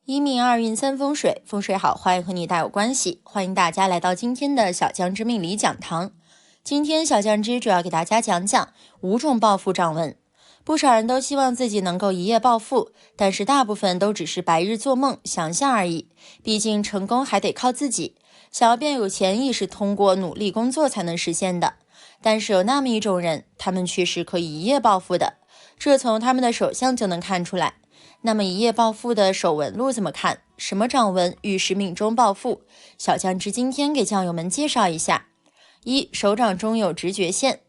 一命二运三风水，风水好坏和你大有关系。欢迎大家来到今天的小江之命理讲堂。今天小江之主要给大家讲讲5种暴富掌纹。不少人都希望自己能够一夜暴富，但是大部分都只是白日做梦想象而已，毕竟成功还得靠自己。想要变有钱亦是通过努力工作才能实现的。但是有那么一种人，他们却是可以一夜暴富的，这从他们的手相就能看出来。那么一夜暴富的手纹路怎么看？什么掌纹预示命中暴富？小江之今天给酱友们介绍一下。手掌中有直觉线。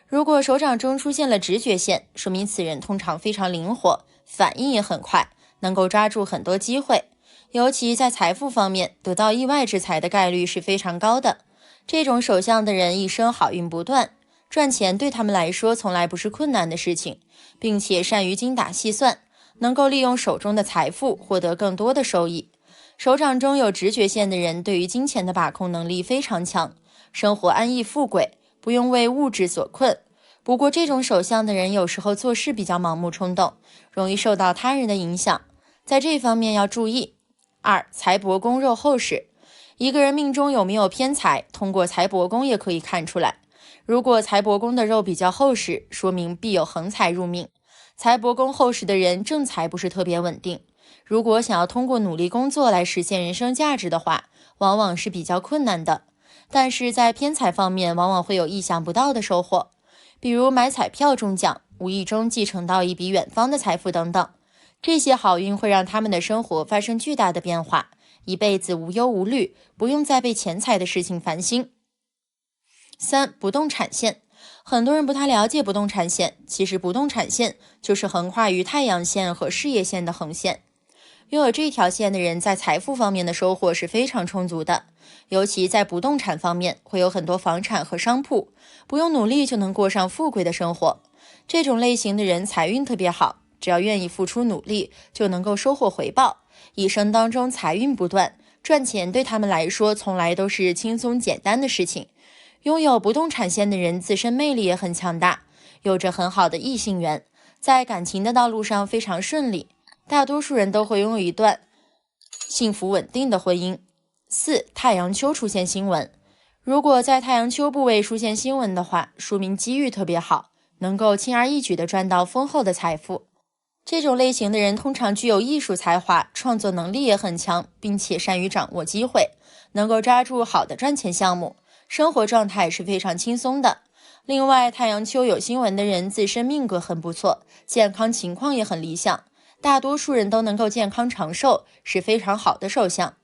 如果手掌中出现了直觉线，说明此人通常非常灵活，反应也很快，能够抓住很多机会，尤其在财富方面得到意外之财的概率是非常高的。这种手相的人一生好运不断，赚钱对他们来说从来不是困难的事情，并且善于精打细算，能够利用手中的财富获得更多的收益。手掌中有直觉线的人对于金钱的把控能力非常强，生活安逸富贵，不用为物质所困。不过这种手相的人有时候做事比较盲目冲动，容易受到他人的影响，在这方面要注意。财帛宫肉厚实。一个人命中有没有偏财，通过财帛宫也可以看出来。如果财帛宫的肉比较厚实，说明必有横财入命。财帛宫厚实的人正财不是特别稳定，如果想要通过努力工作来实现人生价值的话，往往是比较困难的。但是在偏财方面往往会有意想不到的收获，比如买彩票中奖，无意中继承到一笔远方的财富等等。这些好运会让他们的生活发生巨大的变化，一辈子无忧无虑，不用再被钱财的事情烦心。不动产线。很多人不太了解不动产线，其实不动产线就是横跨于太阳线和事业线的横线。拥有这条线的人在财富方面的收获是非常充足的，尤其在不动产方面会有很多房产和商铺，不用努力就能过上富贵的生活。这种类型的人财运特别好，只要愿意付出努力就能够收获回报，一生当中财运不断，赚钱对他们来说从来都是轻松简单的事情。拥有不动产线的人自身魅力也很强大，有着很好的异性缘，在感情的道路上非常顺利，大多数人都会拥有一段幸福稳定的婚姻。太阳丘出现星纹。如果在太阳丘部位出现星纹的话，说明机遇特别好，能够轻而易举地赚到丰厚的财富。这种类型的人通常具有艺术才华，创作能力也很强，并且善于掌握机会，能够抓住好的赚钱项目，生活状态是非常轻松的。另外，太阳丘有星纹的人自身命格很不错，健康情况也很理想，大多数人都能够健康长寿，是非常好的手相。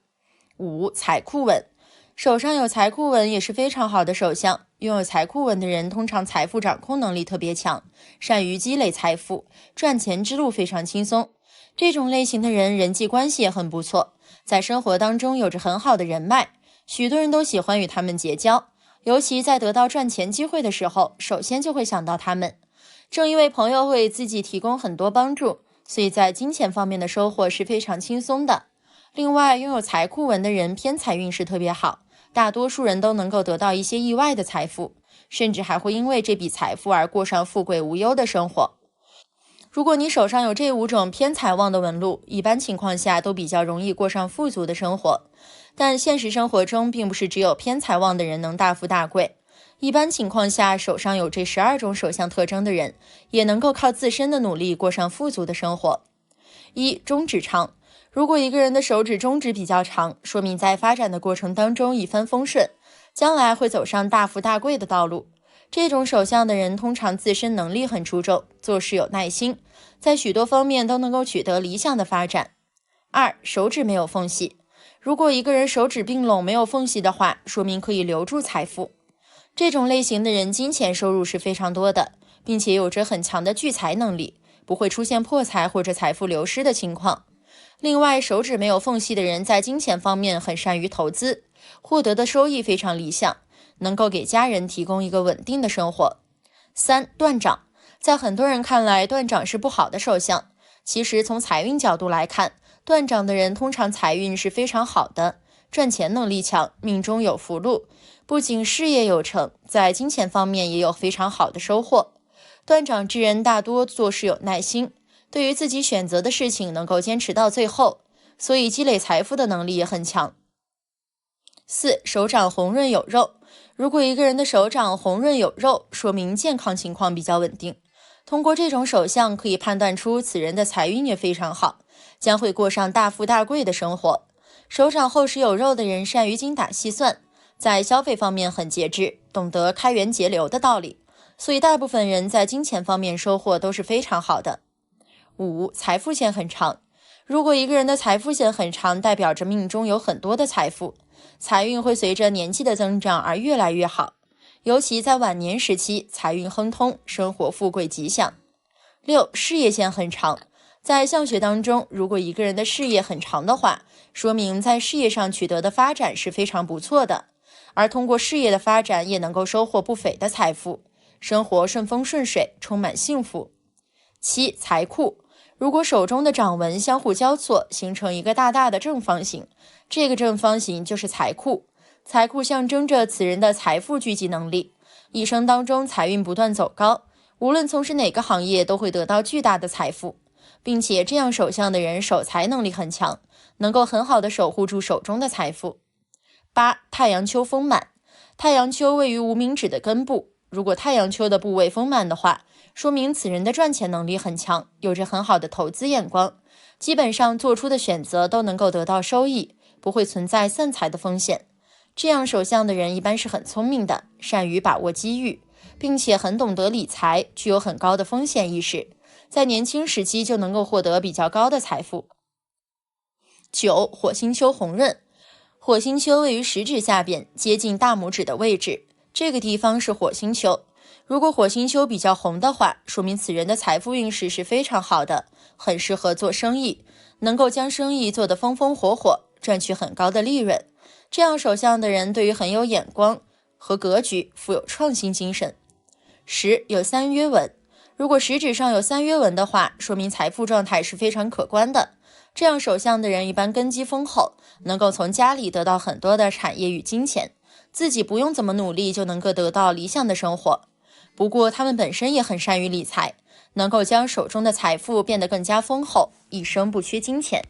财库纹。手上有财库纹也是非常好的手相，拥有财库纹的人通常财富掌控能力特别强，善于积累财富，赚钱之路非常轻松。这种类型的人人际关系也很不错，在生活当中有着很好的人脉，许多人都喜欢与他们结交，尤其在得到赚钱机会的时候，首先就会想到他们。正因为朋友会自己提供很多帮助，所以在金钱方面的收获是非常轻松的。另外，拥有财库纹的人偏财运势特别好，大多数人都能够得到一些意外的财富，甚至还会因为这笔财富而过上富贵无忧的生活。如果你手上有这5种偏财旺的纹路，一般情况下都比较容易过上富足的生活。但现实生活中并不是只有偏财旺的人能大富大贵，一般情况下手上有这12种手相特征的人也能够靠自身的努力过上富足的生活。中指长。如果一个人的手指中指比较长，说明在发展的过程当中一帆风顺，将来会走上大富大贵的道路。这种手相的人通常自身能力很出众，做事有耐心，在许多方面都能够取得理想的发展。手指没有缝隙。如果一个人手指并拢没有缝隙的话，说明可以留住财富。这种类型的人金钱收入是非常多的，并且有着很强的聚财能力，不会出现破财或者财富流失的情况。另外，手指没有缝隙的人在金钱方面很善于投资，获得的收益非常理想，能够给家人提供一个稳定的生活。断掌。在很多人看来，断掌是不好的手相，其实从财运角度来看，断掌的人通常财运是非常好的，赚钱能力强，命中有福禄，不仅事业有成，在金钱方面也有非常好的收获。断掌之人大多做事有耐心，对于自己选择的事情能够坚持到最后，所以积累财富的能力也很强。4. 手掌红润有肉。如果一个人的手掌红润有肉，说明健康情况比较稳定。通过这种手相可以判断出此人的财运也非常好，将会过上大富大贵的生活。手掌厚实有肉的人善于精打细算，在消费方面很节制，懂得开源节流的道理，所以大部分人在金钱方面收获都是非常好的。5. 财富线很长。如果一个人的财富线很长，代表着命中有很多的财富，财运会随着年纪的增长而越来越好，尤其在晚年时期，财运亨通，生活富贵吉祥。6. 事业线很长。在相学当中，如果一个人的事业很长的话，说明在事业上取得的发展是非常不错的，而通过事业的发展也能够收获不菲的财富，生活顺风顺水，充满幸福。7. 财库。如果手中的掌纹相互交错，形成一个大大的正方形，这个正方形就是财库。财库象征着此人的财富聚集能力，一生当中财运不断走高，无论从事哪个行业都会得到巨大的财富，并且这样手相的人守财能力很强，能够很好的守护住手中的财富。8. 太阳丘丰满。太阳丘位于无名指的根部，如果太阳丘的部位丰满的话，说明此人的赚钱能力很强，有着很好的投资眼光，基本上做出的选择都能够得到收益，不会存在散财的风险。这样手相的人一般是很聪明的，善于把握机遇，并且很懂得理财，具有很高的风险意识，在年轻时期就能够获得比较高的财富。9. 火星丘红润。火星丘位于食指下边，接近大拇指的位置，这个地方是火星丘。如果火星丘比较红的话，说明此人的财富运势是非常好的，很适合做生意，能够将生意做得风风火火，赚取很高的利润。这样手相的人对于很有眼光和格局，富有创新精神。10. 有三约纹。如果食指上有三约纹的话，说明财富状态是非常可观的。这样手相的人一般根基丰厚，能够从家里得到很多的产业与金钱，自己不用怎么努力就能够得到理想的生活。不过他们本身也很善于理财，能够将手中的财富变得更加丰厚，一生不缺金钱。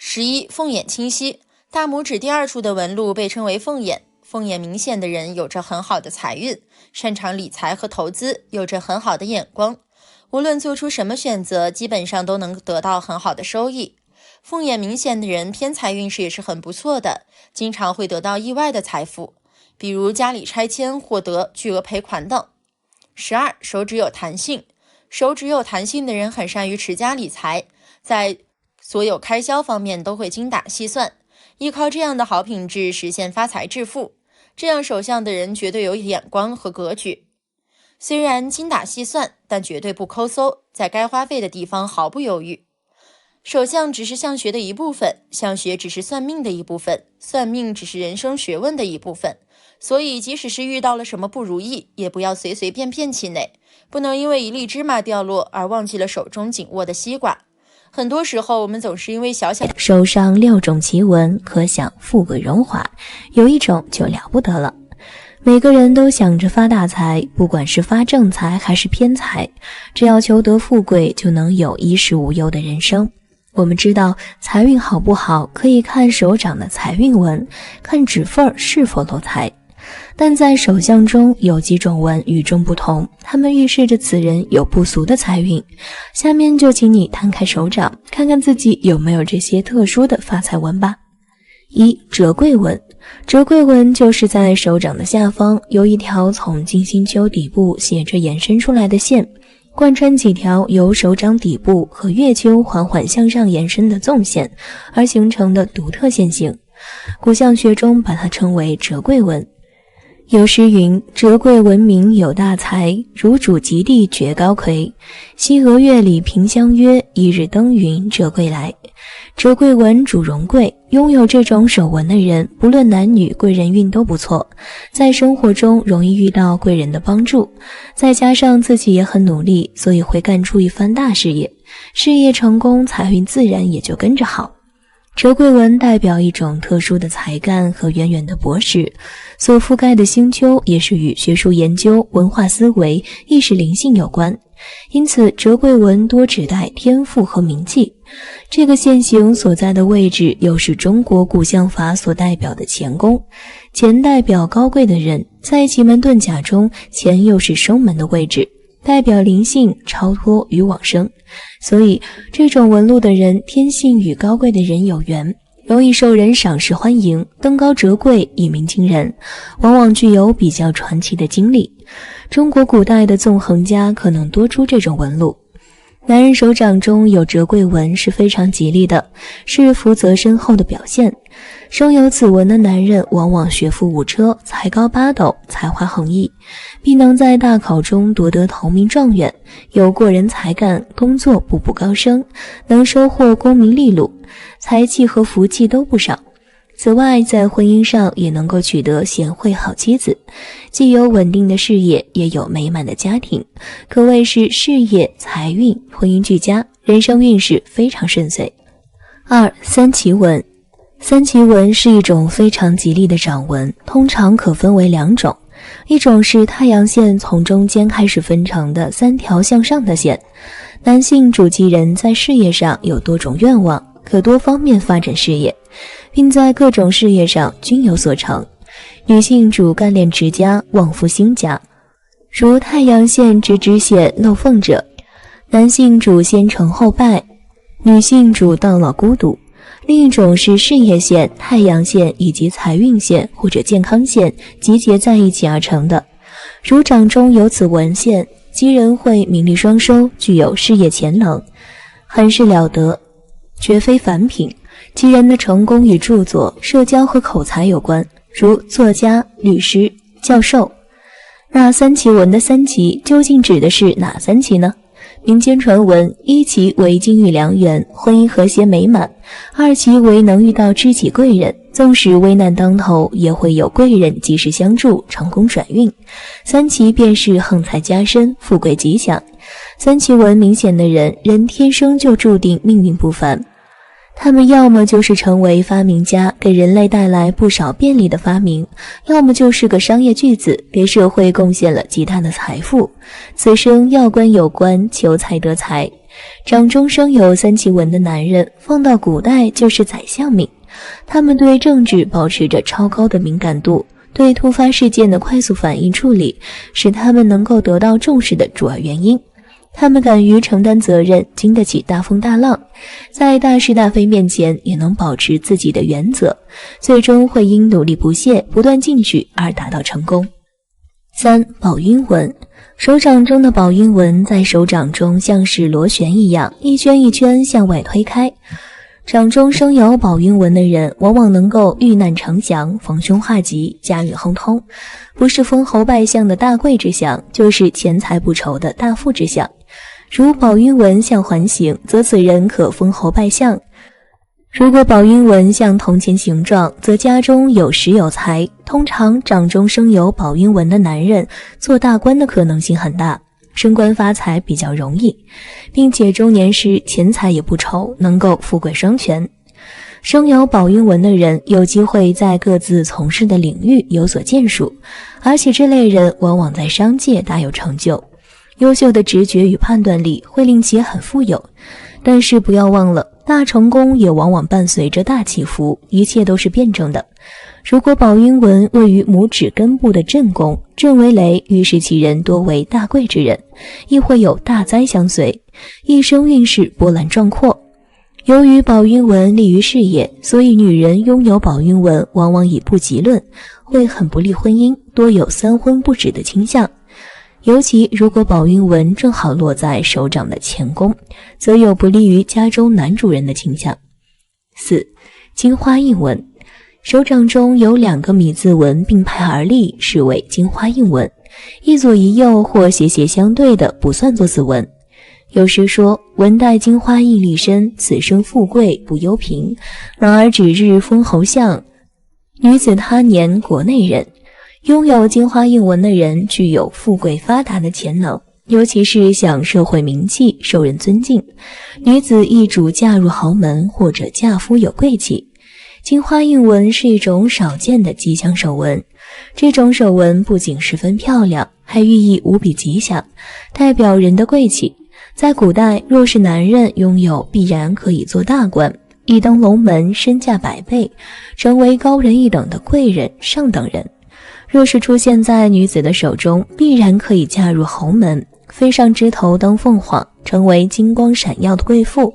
11. 凤眼清晰。大拇指第二处的纹路被称为凤眼，凤眼明显的人有着很好的财运，擅长理财和投资，有着很好的眼光，无论做出什么选择，基本上都能得到很好的收益。凤眼明显的人偏财运势也是很不错的，经常会得到意外的财富，比如家里拆迁获得巨额赔款等。12. 手指有弹性。手指有弹性的人很善于持家理财，在所有开销方面都会精打细算，依靠这样的好品质实现发财致富。这样手相的人绝对有眼光和格局，虽然精打细算，但绝对不抠搜，在该花费的地方毫不犹豫。手相只是相学的一部分，相学只是算命的一部分，算命只是人生学问的一部分。所以即使是遇到了什么不如意，也不要随随便便气馁，不能因为一粒芝麻掉落而忘记了手中紧握的西瓜。很多时候我们总是因为小小手上6种奇纹，可想富贵荣华，有一种就了不得了。每个人都想着发大财，不管是发正财还是偏财，只要求得富贵，就能有衣食无忧的人生。我们知道财运好不好，可以看手掌的财运纹，看指缝是否漏财。但在手相中有几种纹与众不同，它们预示着此人有不俗的财运。下面就请你摊开手掌，看看自己有没有这些特殊的发财纹吧。1. 折桂纹。折桂纹就是在手掌的下方有一条从金星丘底部斜着延伸出来的线，贯穿几条由手掌底部和月丘缓缓向上延伸的纵线而形成的独特线形。古相学中把它称为折桂纹。有诗云：折桂闻名有大才，如主极地绝高魁。西娥月里凭相约，一日登云折桂来。折桂纹主荣贵，拥有这种手纹的人，不论男女，贵人运都不错，在生活中容易遇到贵人的帮助，再加上自己也很努力，所以会干出一番大事业，事业成功，财运自然也就跟着好。折桂纹代表一种特殊的才干和渊源的博识，所覆盖的星丘也是与学术研究、文化思维、意识灵性有关，因此折桂纹多指代天赋和名气。这个线形所在的位置又是中国古相法所代表的乾宫，乾代表高贵的人，在奇门遁甲中，乾又是生门的位置，代表灵性、超脱与往生。所以这种纹路的人天性与高贵的人有缘，容易受人赏识欢迎，登高折桂，一鸣惊人，往往具有比较传奇的经历。中国古代的纵横家可能多出这种纹路。男人手掌中有折桂纹是非常吉利的，是福泽深厚的表现。生有此纹的男人往往学富五车，才高八斗，才华横溢，必能在大考中夺得头名状元，有过人才干，工作步步高升，能收获功名利禄，财气和福气都不少。此外，在婚姻上也能够取得贤惠好妻子，既有稳定的事业，也有美满的家庭，可谓是事业、财运、婚姻俱佳，人生运势非常顺遂。2. 三奇纹。三奇纹是一种非常吉利的掌纹，通常可分为2种，一种是太阳线从中间开始分成的3条向上的线。男性主吉人在事业上有多种愿望，可多方面发展事业，并在各种事业上均有所成。女性主干练持家，旺夫兴家，如太阳线直直线漏缝者，男性主先成后败，女性主到老孤独。另一种是事业线、太阳线以及财运线或者健康线集结在一起而成的。如掌中有此纹线，吉人会名利双收，具有事业潜能，很是了得，绝非凡品。吉人的成功与著作、社交和口才有关，如作家、律师、教授。那三奇纹的三奇究竟指的是哪三奇呢？民间传闻，1奇为金玉良缘，婚姻和谐美满；2奇为能遇到知己贵人，纵使危难当头，也会有贵人及时相助，成功转运；3奇便是横财加身，富贵吉祥。三奇纹明显的人，人天生就注定命运不凡。他们要么就是成为发明家，给人类带来不少便利的发明，要么就是个商业巨子，给社会贡献了极大的财富。此生要官有官，求财得财。掌中生有三奇纹的男人，放到古代就是宰相命。他们对政治保持着超高的敏感度，对突发事件的快速反应处理，使他们能够得到重视的主要原因。他们敢于承担责任，经得起大风大浪，在大是大非面前也能保持自己的原则，最终会因努力不懈、不断进取而达到成功。3. 宝晕纹。手掌中的宝晕纹在手掌中像是螺旋一样，一圈一圈向外推开。掌中生有宝晕纹的人，往往能够遇难成祥，逢凶化吉，家运亨通，不是封侯拜相的大贵之相，就是钱财不愁的大富之相。如宝晕纹向环形，则此人可封侯拜相；如果宝晕纹像铜钱形状，则家中有时有财。通常掌中生有宝晕纹的男人，做大官的可能性很大，升官发财比较容易，并且中年时钱财也不愁，能够富贵双全。生有宝晕纹的人有机会在各自从事的领域有所建树，而且这类人往往在商界大有成就。优秀的直觉与判断力会令其很富有，但是不要忘了，大成功也往往伴随着大起伏，一切都是辩证的。如果宝晕纹位于拇指根部的震宫，震为雷，预示其人多为大贵之人，亦会有大灾相随，一生运势波澜壮阔。由于宝晕纹利于事业，所以女人拥有宝晕纹往往以不吉论，会很不利婚姻，多有3婚不止的倾向。尤其如果宝晕纹正好落在手掌的前宫，则有不利于家中男主人的倾向。4. 金花印纹。手掌中有2个米字纹并排而立，视为金花印纹，一左一右或斜斜相对的不算作此纹。有时说，纹带金花印立身，此生富贵不忧贫，然而指日封侯相，女子他年国内人。拥有金花印纹的人具有富贵发达的潜能，尤其是享社会名气，受人尊敬。女子易主嫁入豪门，或者嫁夫有贵气。金花印纹是一种少见的吉祥手纹，这种手纹不仅十分漂亮，还寓意无比吉祥，代表人的贵气。在古代，若是男人拥有，必然可以做大官，一登龙门，身价100倍，成为高人一等的贵人、上等人；若是出现在女子的手中，必然可以嫁入豪门，飞上枝头当凤凰，成为金光闪耀的贵妇。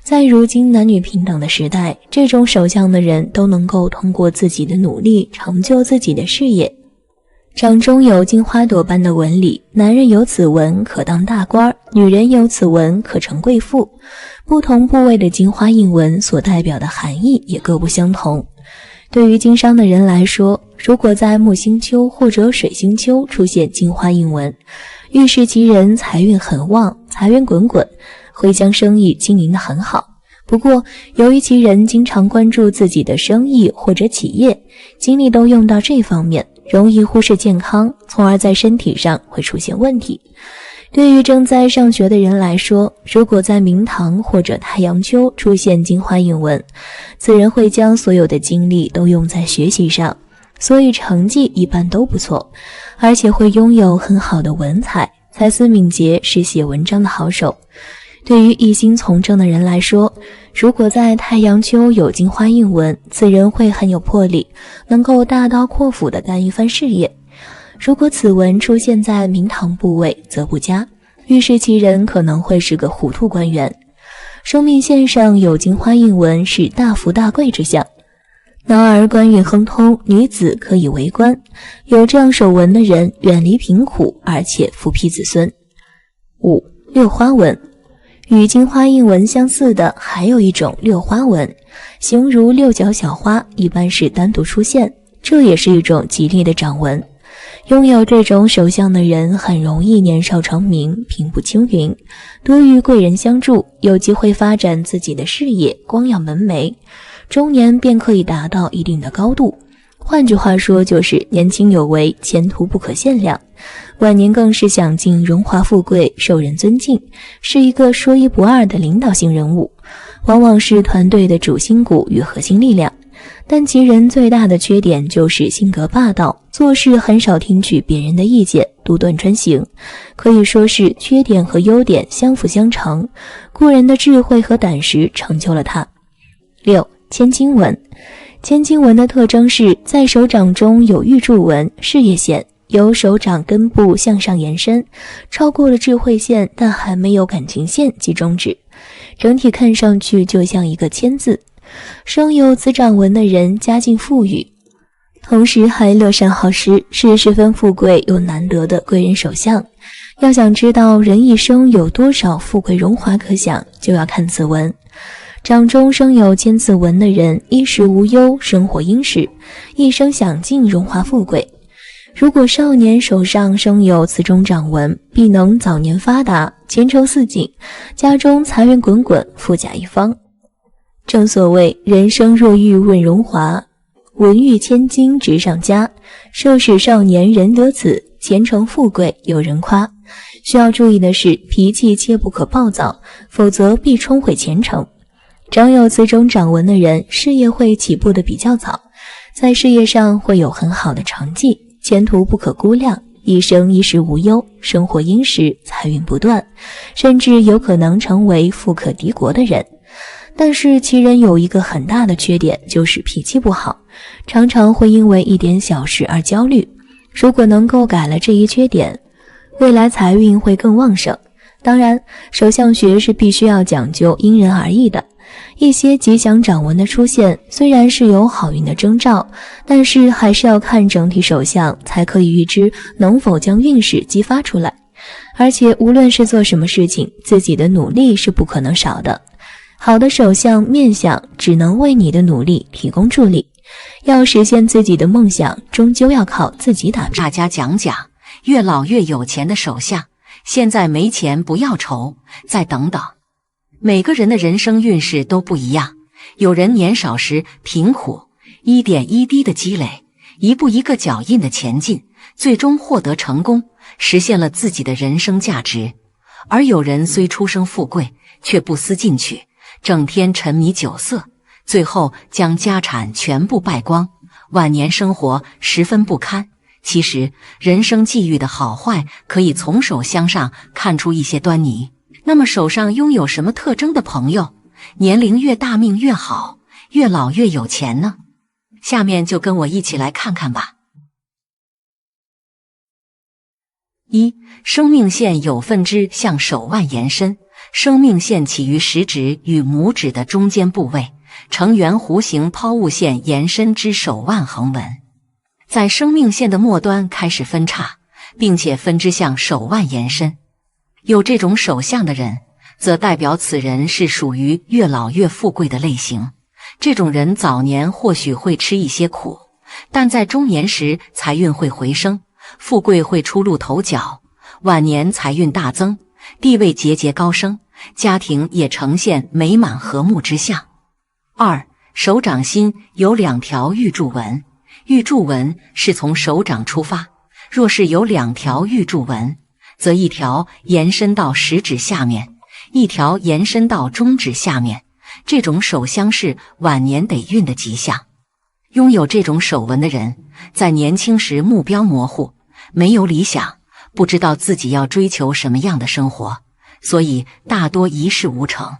在如今男女平等的时代，这种手相的人都能够通过自己的努力成就自己的事业。掌中有金花朵般的纹理，男人有此纹可当大官，女人有此纹可成贵妇。不同部位的金花印纹所代表的含义也各不相同。对于经商的人来说，如果在木星丘或者水星丘出现金花印纹，预示其人财运很旺，财源滚滚，会将生意经营得很好。不过，由于其人经常关注自己的生意或者企业，精力都用到这方面，容易忽视健康，从而在身体上会出现问题。对于正在上学的人来说，如果在明堂或者太阳丘出现金花印纹，此人会将所有的精力都用在学习上，所以成绩一般都不错，而且会拥有很好的文采，才思敏捷，是写文章的好手。对于一心从政的人来说，如果在太阳丘有金花印纹，此人会很有魄力，能够大刀阔斧地干一番事业。如果此纹出现在明堂部位则不佳，预示其人可能会是个糊涂官员。生命线上有金花印纹是大富大贵之象，男儿官运亨通，女子可以为官。有这样手纹的人远离贫苦，而且福庇子孙。5. 六花纹。与金花印纹相似的还有一种六花纹，形如六角小花，一般是单独出现，这也是一种吉利的掌纹。拥有这种手相的人很容易年少成名，平步青云，多遇贵人相助，有机会发展自己的事业，光耀门楣，中年便可以达到一定的高度。换句话说，就是年轻有为，前途不可限量。晚年更是享尽荣华富贵，受人尊敬，是一个说一不二的领导性人物，往往是团队的主心骨与核心力量。但其人最大的缺点就是性格霸道，做事很少听取别人的意见，独断专行，可以说是缺点和优点相辅相成，过人的智慧和胆识成就了他。6. 千金纹。千金纹的特征是在手掌中有玉柱纹，事业线由手掌根部向上延伸，超过了智慧线，但还没有感情线及中指，整体看上去就像一个千字。生有此掌纹的人家境富裕，同时还乐善好施，是十分富贵又难得的贵人手相。要想知道人一生有多少富贵荣华可享，就要看此纹。掌中生有千字纹的人，衣食无忧，生活殷实，一生享尽荣华富贵。如果少年手上生有此种掌纹，必能早年发达，前程似锦，家中财源滚滚，富甲一方。正所谓人生若欲问荣华，文玉千金直上加，盛世少年人得此，前程富贵有人夸。需要注意的是，脾气切不可暴躁，否则必冲毁前程。长有此种掌纹的人，事业会起步的比较早，在事业上会有很好的成绩，前途不可估量，一生衣食无忧，生活殷实，财运不断，甚至有可能成为富可敌国的人。但是其人有一个很大的缺点，就是脾气不好，常常会因为一点小事而焦虑。如果能够改了这一缺点，未来财运会更旺盛。当然，手相学是必须要讲究因人而异的。一些吉祥掌纹的出现虽然是有好运的征兆，但是还是要看整体手相才可以预知能否将运势激发出来。而且无论是做什么事情，自己的努力是不可能少的。好的手相面相只能为你的努力提供助力，要实现自己的梦想，终究要靠自己打拼。大家讲讲越老越有钱的手相，现在没钱不要愁，再等等。每个人的人生运势都不一样，有人年少时贫苦，一点一滴的积累，一步一个脚印的前进，最终获得成功，实现了自己的人生价值。而有人虽出生富贵，却不思进取，整天沉迷酒色，最后将家产全部败光，晚年生活十分不堪。其实人生际遇的好坏可以从手相上看出一些端倪。那么手上拥有什么特征的朋友，年龄越大命越好，越老越有钱呢？下面就跟我一起来看看吧。一、生命线有分支向手腕延伸，生命线起于食指与拇指的中间部位，呈圆弧形抛物线延伸至手腕横纹，在生命线的末端开始分叉，并且分支向手腕延伸。有这种手相的人，则代表此人是属于越老越富贵的类型。这种人早年或许会吃一些苦，但在中年时财运会回升，富贵会初露头角，晚年财运大增，地位节节高升，家庭也呈现美满和睦之象。二、手掌心有2条玉柱纹，玉柱纹是从手掌出发，若是有2条玉柱纹，则一条延伸到食指下面，一条延伸到中指下面，这种手相是晚年得运的吉象。拥有这种手纹的人，在年轻时目标模糊，没有理想，不知道自己要追求什么样的生活，所以大多一事无成。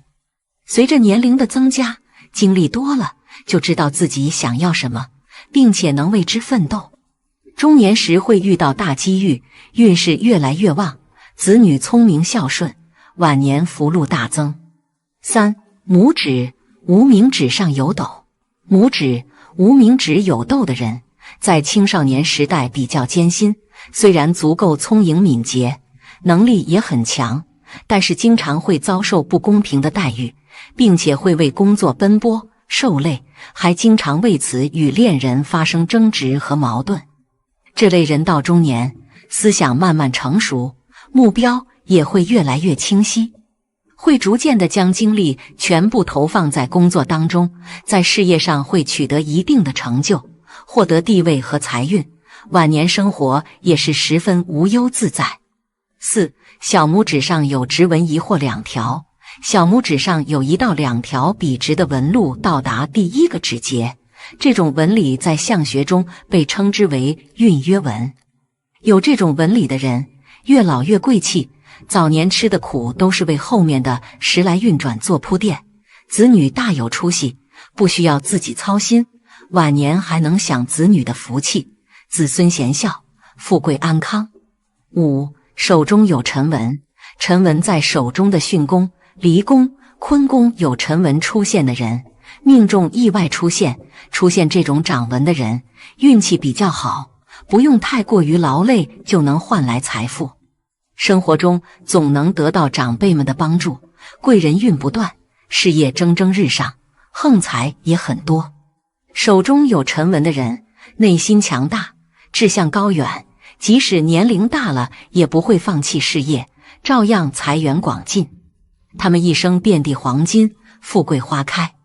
随着年龄的增加，经历多了，就知道自己想要什么，并且能为之奋斗。中年时会遇到大机遇，运势越来越旺，子女聪明孝顺，晚年福禄大增。三、拇指、无名指上有斗。拇指、无名指有斗的人，在青少年时代比较艰辛，虽然足够聪颖敏捷，能力也很强，但是经常会遭受不公平的待遇，并且会为工作奔波受累，还经常为此与恋人发生争执和矛盾。这类人到中年，思想慢慢成熟，目标也会越来越清晰，会逐渐地将精力全部投放在工作当中，在事业上会取得一定的成就，获得地位和财运，晚年生活也是十分无忧自在。四、小拇指上有直纹1或2条，小拇指上有1到2条笔直的纹路到达第1个指节，这种纹理在相学中被称之为运约纹。有这种纹理的人，越老越贵气，早年吃的苦都是为后面的时来运转做铺垫，子女大有出息，不需要自己操心，晚年还能享子女的福气，子孙贤孝，富贵安康。五、手中有辰纹，辰纹在手中的巽宫、离宫、坤宫有辰纹出现的人，命中意外出现这种掌纹的人，运气比较好，不用太过于劳累就能换来财富，生活中总能得到长辈们的帮助，贵人运不断，事业蒸蒸日上，横财也很多。手中有辰纹的人，内心强大，志向高远，即使年龄大了也不会放弃事业，照样财源广进。他们一生遍地黄金，富贵花开。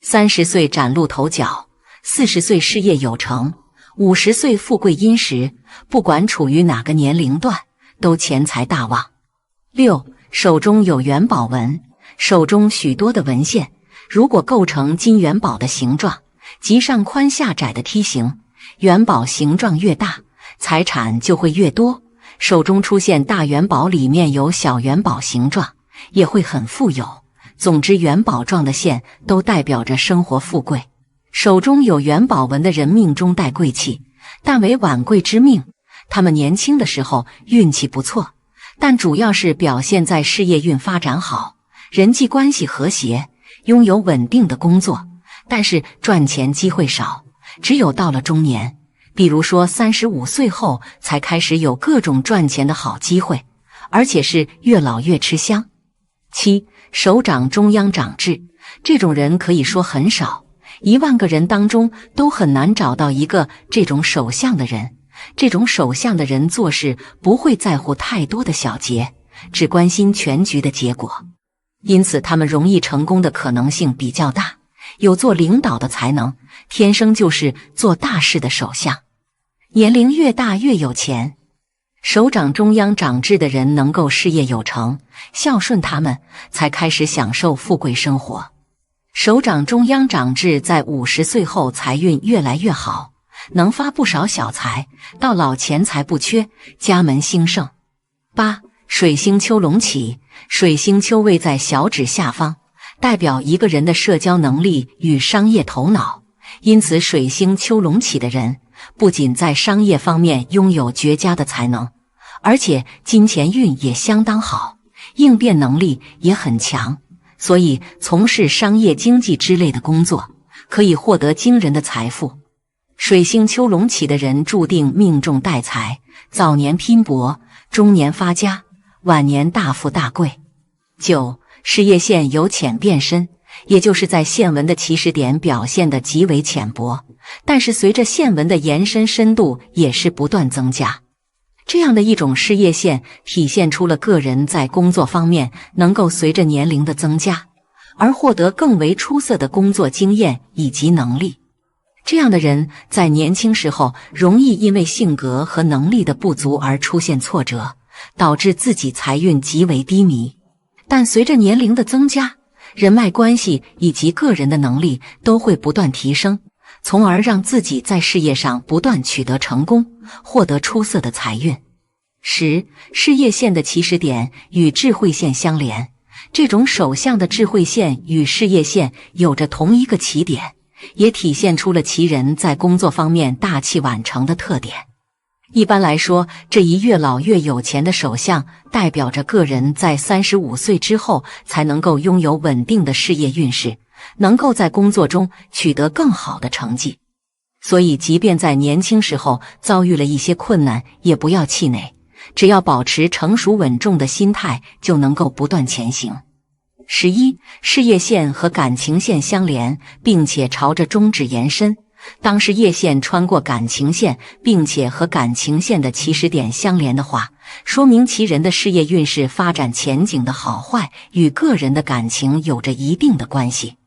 30岁崭露头角，40岁事业有成，50岁富贵殷实，不管处于哪个年龄段，都钱财大旺。六、手中有元宝纹，手中许多的纹线，如果构成金元宝的形状，即上宽下窄的梯形，元宝形状越大，财产就会越多。手中出现大元宝里面有小元宝形状，也会很富有。总之，元宝状的线都代表着生活富贵。手中有元宝纹的人命中带贵气，但为晚贵之命。他们年轻的时候运气不错，但主要是表现在事业运发展好，人际关系和谐，拥有稳定的工作，但是赚钱机会少。只有到了中年，比如说35岁后，才开始有各种赚钱的好机会，而且是越老越吃香。七、手掌中央长痣，这种人可以说很少，1万个人当中都很难找到一个这种手相的人。这种手相的人做事不会在乎太多的小节，只关心全局的结果，因此他们容易成功的可能性比较大，有做领导的才能，天生就是做大事的手相。年龄越大越有钱。手掌中央长痣的人能够事业有成，孝顺他们，才开始享受富贵生活。手掌中央长痣在50岁后财运越来越好，能发不少小财，到老钱财不缺，家门兴盛。八、水星丘隆起，水星丘位在小指下方，代表一个人的社交能力与商业头脑。因此水星丘隆起的人不仅在商业方面拥有绝佳的才能，而且金钱运也相当好，应变能力也很强，所以从事商业经济之类的工作可以获得惊人的财富。水星丘隆起的人注定命中带财，早年拼搏，中年发家，晚年大富大贵。9. 事业线由浅变深，也就是在线纹的起始点表现得极为浅薄，但是随着线纹的延伸深度也是不断增加。这样的一种事业线体现出了个人在工作方面能够随着年龄的增加而获得更为出色的工作经验以及能力。这样的人在年轻时候容易因为性格和能力的不足而出现挫折，导致自己财运极为低迷。但随着年龄的增加，人脉关系以及个人的能力都会不断提升，从而让自己在事业上不断取得成功，获得出色的财运。10. 事业线的起始点与智慧线相连，这种手相的智慧线与事业线有着同一个起点，也体现出了其人在工作方面大器晚成的特点。一般来说，这一越老越有钱的手相代表着个人在35岁之后才能够拥有稳定的事业运势，能够在工作中取得更好的成绩。所以即便在年轻时候遭遇了一些困难，也不要气馁，只要保持成熟稳重的心态，就能够不断前行。11. 事业线和感情线相连，并且朝着中指延伸。当事业线穿过感情线，并且和感情线的起始点相连的话，说明其人的事业运势发展前景的好坏与个人的感情有着一定的关系。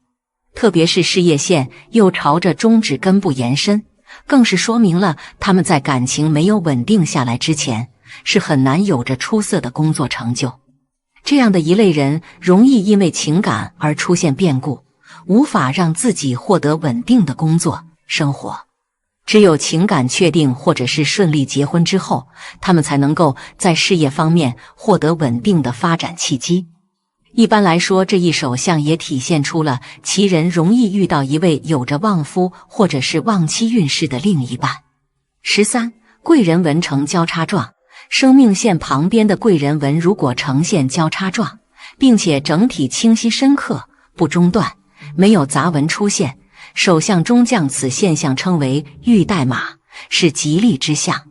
特别是事业线又朝着中指根部延伸，更是说明了他们在感情没有稳定下来之前，是很难有着出色的工作成就。这样的一类人容易因为情感而出现变故，无法让自己获得稳定的工作生活。只有情感确定或者是顺利结婚之后，他们才能够在事业方面获得稳定的发展契机。一般来说，这一手相也体现出了其人容易遇到一位有着旺夫或者是旺妻运势的另一半。13. 贵人纹呈交叉状，生命线旁边的贵人纹如果呈现交叉状，并且整体清晰深刻，不中断，没有杂纹出现，手相中将此现象称为玉带马，是吉利之象。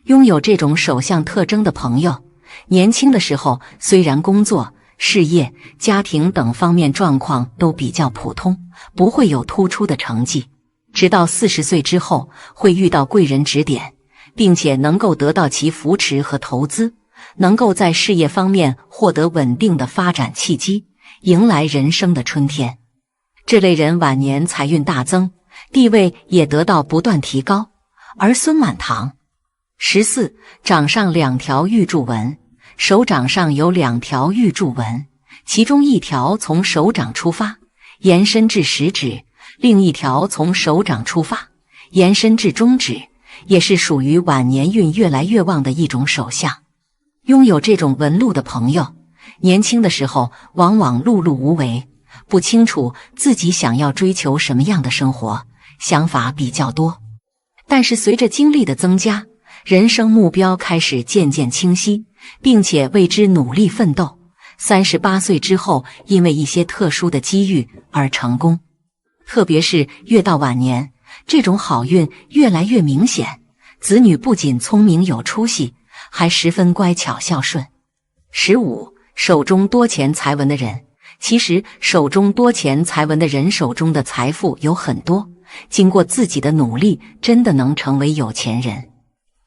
拥有这种手相特征的朋友，年轻的时候虽然工作、事业、家庭等方面状况都比较普通，不会有突出的成绩，直到40岁之后会遇到贵人指点，并且能够得到其扶持和投资，能够在事业方面获得稳定的发展契机，迎来人生的春天。这类人晚年财运大增，地位也得到不断提高，儿孙满堂。14. 掌上2条玉柱纹，手掌上有2条玉柱纹，其中一条从手掌出发，延伸至食指，另一条从手掌出发，延伸至中指，也是属于晚年运越来越旺的一种手相。拥有这种纹路的朋友，年轻的时候往往碌碌无为，不清楚自己想要追求什么样的生活，想法比较多。但是随着经历的增加，人生目标开始渐渐清晰，并且为之努力奋斗。38岁之后，因为一些特殊的机遇而成功。特别是越到晚年，这种好运越来越明显，子女不仅聪明有出息，还十分乖巧孝顺。15. 手中多钱财纹的人，其实手中多钱财纹的人手中的财富有很多，经过自己的努力，真的能成为有钱人。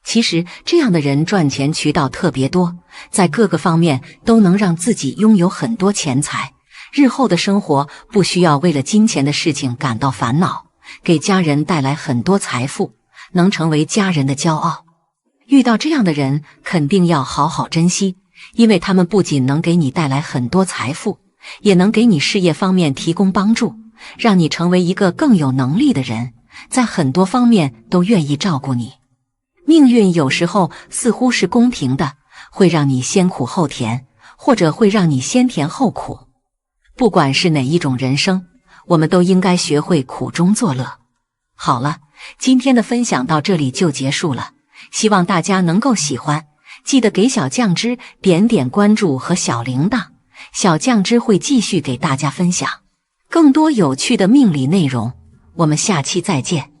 其实这样的人赚钱渠道特别多，在各个方面都能让自己拥有很多钱财，日后的生活不需要为了金钱的事情感到烦恼，给家人带来很多财富，能成为家人的骄傲。遇到这样的人肯定要好好珍惜，因为他们不仅能给你带来很多财富，也能给你事业方面提供帮助，让你成为一个更有能力的人，在很多方面都愿意照顾你。命运有时候似乎是公平的，会让你先苦后甜，或者会让你先甜后苦。不管是哪一种人生，我们都应该学会苦中作乐。好了，今天的分享到这里就结束了，希望大家能够喜欢，记得给小酱汁点点关注和小铃铛，小酱汁会继续给大家分享更多有趣的命理内容，我们下期再见。